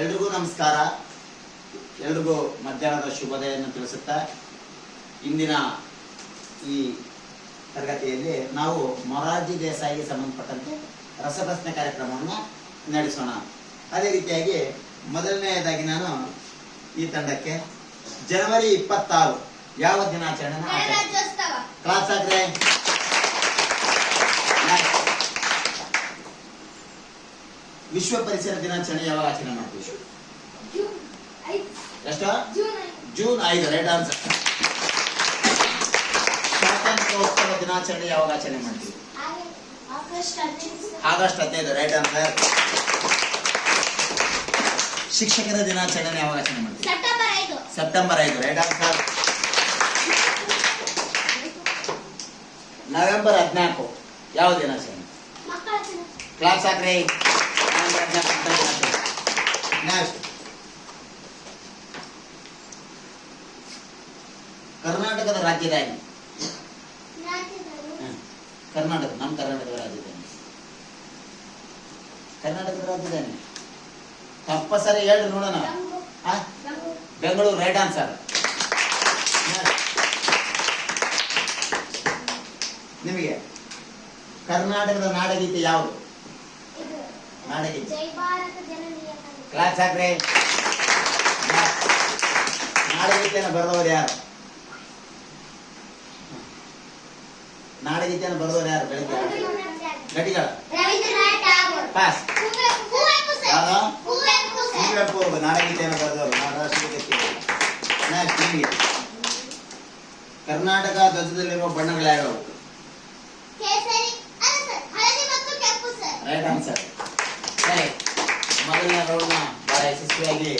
ಎಲ್ರಿಗೂ ನಮಸ್ಕಾರ. ಎಲ್ರಿಗೂ ಮಧ್ಯಾಹ್ನದ ಶುಭೋದಯವನ್ನು ತಿಳಿಸುತ್ತಾ ಇಂದಿನ ಈ ತರಗತಿಯಲ್ಲಿ ನಾವು ಮೊರಾರ್ಜಿ ದೇಸಾಯಿಗೆ ಸಂಬಂಧಪಟ್ಟಂತೆ ರಸಪ್ರಶ್ನೆ ಕಾರ್ಯಕ್ರಮವನ್ನು ನಡೆಸೋಣ. ಅದೇ ರೀತಿಯಾಗಿ ಮೊದಲನೆಯದಾಗಿ ನಾನು ಈ ತಂಡಕ್ಕೆ ಜನವರಿ 26 ಯಾವ ದಿನಾಚರಣೆ ಕ್ಲಾಸ್ ಆಗ್ರೆ ವಿಶ್ವ ಪರಿಸರ ದಿನಾಚರಣೆ ಯಾವಾಗ ಆಚರಣೆ ಮಾಡ್ತೀವಿ? ಎಷ್ಟು? ಜೂನ್ 5. Right answer. ಸ್ವಾತಂತ್ರ್ಯೋತ್ಸವ ದಿನಾಚರಣೆ ಯಾವಾಗ ಆಚರಣೆ ಮಾಡ್ತೀವಿ? ಆಗಸ್ಟ್ 15. Right answer. ಶಿಕ್ಷಕರ ದಿನಾಚರಣೆ ಯಾವಾಗ ಆಚರಣೆ ಮಾಡ್ತೀವಿ? ಸೆಪ್ಟೆಂಬರ್ 5. Right answer. ನವೆಂಬರ್ 14 ಯಾವ ದಿನಾಚರಣೆ? ಕ್ಲಾಸ್ ಹಾಕ್ರಿ. ಕರ್ನಾಟಕದ ರಾಜಧಾನಿ? ನಮ್ಮ ಕರ್ನಾಟಕದ ರಾಜಧಾನಿ ತಪ್ಪ ಸರಿ ಹೇಳ್ರಿ ನೋಡೋಣ. ಬೆಂಗಳೂರು. Right answer. ನಿಮಗೆ ಕರ್ನಾಟಕದ ನಾಡಗೀತೆ ಯಾವುದು? ನಾಡಗೀತೆ ಕ್ಲಾಸ್ ಹಾಕ್ರಿ. ನಾಡಗೀತೆಯನ್ನು ಬರೆದವರು ಯಾರು? ನಾಡಗೀತೆಯನ್ನು ಬರೆದವರು ಯಾರು? ಬೆಳಿಗ್ಗೆ ಗಟ್ಟಿಗಳ ಪಾಸ್. ಕುವೆಂಪು ನಾಡಗೀತೆಯನ್ನು ಬರೆದವರು. ನಿಮಗೆ ಕರ್ನಾಟಕ ಧ್ವಜದಲ್ಲಿರುವ ಬಣ್ಣಗಳು ಯಾವ್ಯಾವು? Right answer. ಮೊದಲನೇ ರೌಂಡ್ ಬಹಳ ಯಶಸ್ವಿಯಾಗಿ